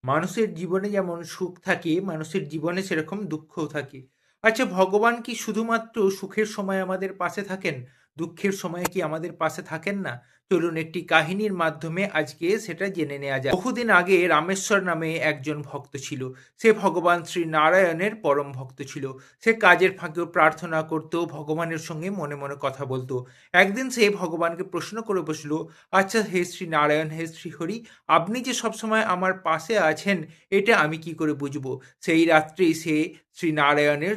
মানুষের জীবনে যেমন সুখ থাকে, মানুষের জীবনে সেরকম দুঃখও থাকে। আচ্ছা, ভগবান কি শুধুমাত্র সুখের সময় আমাদের পাশে থাকেন? দুঃখের সময়ে কি আমাদের পাশে থাকেন না? চলুন একটি কাহিনীর মাধ্যমে আজকে সেটা জেনে নেয়া যাক। বহুদিন আগে রামেশ্বর নামে একজন ভক্ত ছিল। সে ভগবান শ্রী নারায়ণের পরম ভক্ত ছিল। সে কাজের ফাঁকেও প্রার্থনা করত, ভগবানের সঙ্গে মনে মনে কথা বলতো। একদিন সে ভগবানকে প্রশ্ন করে বসল, আচ্ছা হে শ্রী নারায়ণ, হে শ্রীহরি, আপনি যে সবসময় আমার পাশে আছেন, এটা আমি কি করে বুঝবো? সেই রাত্রেই সে শ্রীনারায়ণের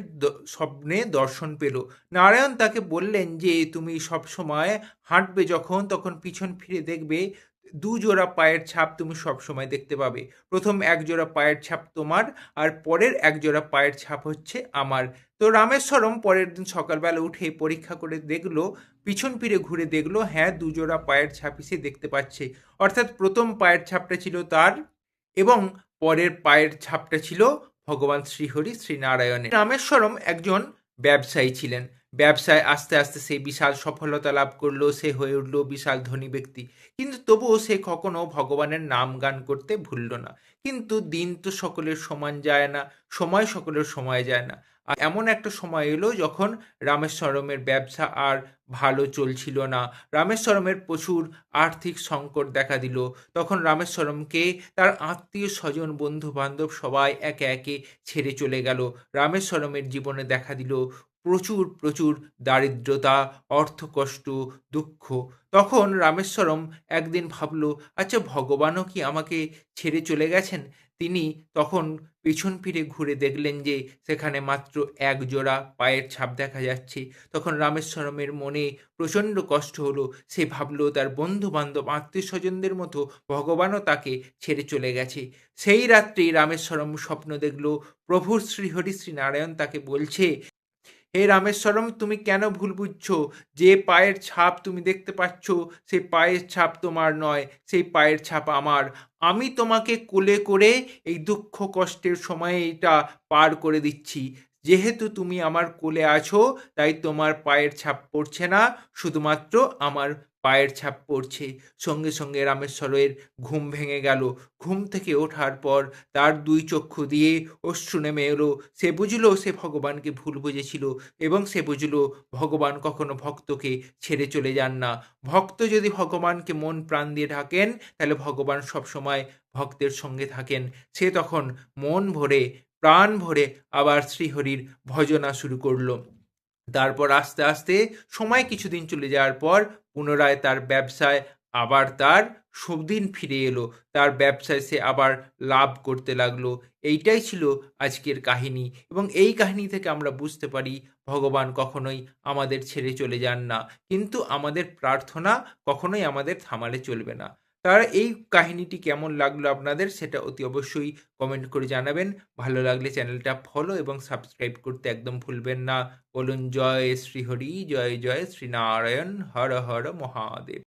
স্বপ্নে দর্শন পেল। নারায়ণ তাকে বললেন যে, তুমি সবসময় হাঁটবে যখন, তখন পিছন ফিরে দেখবে দুজোড়া পায়ের ছাপ তুমি সবসময় দেখতে পাবে। প্রথম এক জোড়া পায়ের ছাপ তোমার, আর পরের এক জোড়া পায়ের ছাপ হচ্ছে আমার। তো রামেশ্বরম পরের দিন সকালবেলা উঠে পরীক্ষা করে দেখলো, পিছন ফিরে ঘুরে দেখলো, হ্যাঁ, দুজোড়া পায়ের ছাপই সে দেখতে পাচ্ছে। অর্থাৎ প্রথম পায়ের ছাপটা ছিল তার, এবং পরের পায়ের ছাপটা ছিল ভগবান শ্রীহরি শ্রীনারায়ণের। রামেশ্বরম একজন ব্যবসায়ী ছিলেন। ব্যবসায় আস্তে আস্তে সে বিশাল সফলতা লাভ করলো, সে হয়ে উঠল বিশাল ধনী ব্যক্তি। কিন্তু তবুও সে কখনো ভগবানের নাম গান করতে ভুলল না। কিন্তু দিন তো সকলের সমান যায় না, সময় সকলের সময় যায় না। আর এমন একটা সময় এলো যখন রামেশ্বরমের ব্যবসা আর ভালো চলছিল না। রামেশ্বরমের প্রচুর আর্থিক সংকট দেখা দিল। তখন রামেশ্বরমকে তার আত্মীয় স্বজন, বন্ধু বান্ধব সবাই একে একে ছেড়ে চলে গেল। রামেশ্বরমের জীবনে দেখা দিল প্রচুর প্রচুর দারিদ্রতা, অর্থকষ্ট, দুঃখ। তখন রামেশ্বরম একদিন ভাবল, আচ্ছা, ভগবানও কি আমাকে ছেড়ে চলে গেছেন? তিনি তখন পিছন ফিরে ঘুরে দেখলেন যে সেখানে মাত্র এক জোড়া পায়ের ছাপ দেখা যাচ্ছে। তখন রামেশ্বরমের মনে প্রচণ্ড কষ্ট হলো। সে ভাবল তার বন্ধু বান্ধব, আত্মীয় স্বজনদের মতো ভগবানও তাকে ছেড়ে চলে গেছে। সেই রাত্রি রামেশ্বরম স্বপ্ন দেখল, প্রভু শ্রীহরি শ্রীনারায়ণ তাকে বলছে, হে রামেশ্বরম, তুমি কেন ভুল বুঝছো? যে পায়ের ছাপ তুমি দেখতে পাচ্ছ, সেই পায়ের ছাপ তোমার নয়, সেই পায়ের ছাপ আমার। আমি তোমাকে কোলে করে এই দুঃখ কষ্টের সময়ে এটা পার করে দিচ্ছি। যেহেতু তুমি আমার কোলে আছো, তাই তোমার পায়ের ছাপ পড়ছে না, শুধুমাত্র আমার পায়ের ছাপ পড়ছে। সঙ্গে সঙ্গে রামেশ্বরের ঘুম ভেঙে গেল। ঘুম থেকে ওঠার পর তার দুই চক্ষু দিয়ে অশ্রু নেমে এলো। সে বুঝলো সে ভগবানকে ভুল বুঝেছিল, এবং সে বুঝল ভগবান কখনো ভক্তকে ছেড়ে চলে যান না। ভক্ত যদি ভগবানকে মন প্রাণ দিয়ে ডাকেন, তাহলে ভগবান সবসময় ভক্তের সঙ্গে থাকেন। সে তখন মন ভরে, প্রাণ ভরে আবার শ্রীহরির ভজনা শুরু করলো। তারপর আস্তে আস্তে সময় কিছুদিন চলে যাওয়ার পর পুনরায় তার ব্যবসায় আবার তার সুদিন ফিরে এলো। তার ব্যবসায় সে আবার লাভ করতে লাগলো। এইটাই ছিল আজকের কাহিনী, এবং এই কাহিনী থেকে আমরা বুঝতে পারি ভগবান কখনোই আমাদের ছেড়ে চলে যান না। কিন্তু আমাদের প্রার্থনা কখনোই আমাদের থামালে চলবে না। তার এই কাহিনীটি কেমন লাগলো আপনাদের, সেটা অতি অবশ্যই কমেন্ট করে জানাবেন। ভালো লাগলে চ্যানেলটা ফলো এবং সাবস্ক্রাইব করতে একদম ভুলবেন না। বলুন জয় শ্রীহরি, জয় জয় শ্রীনারায়ণ, হর হর মহাদেব।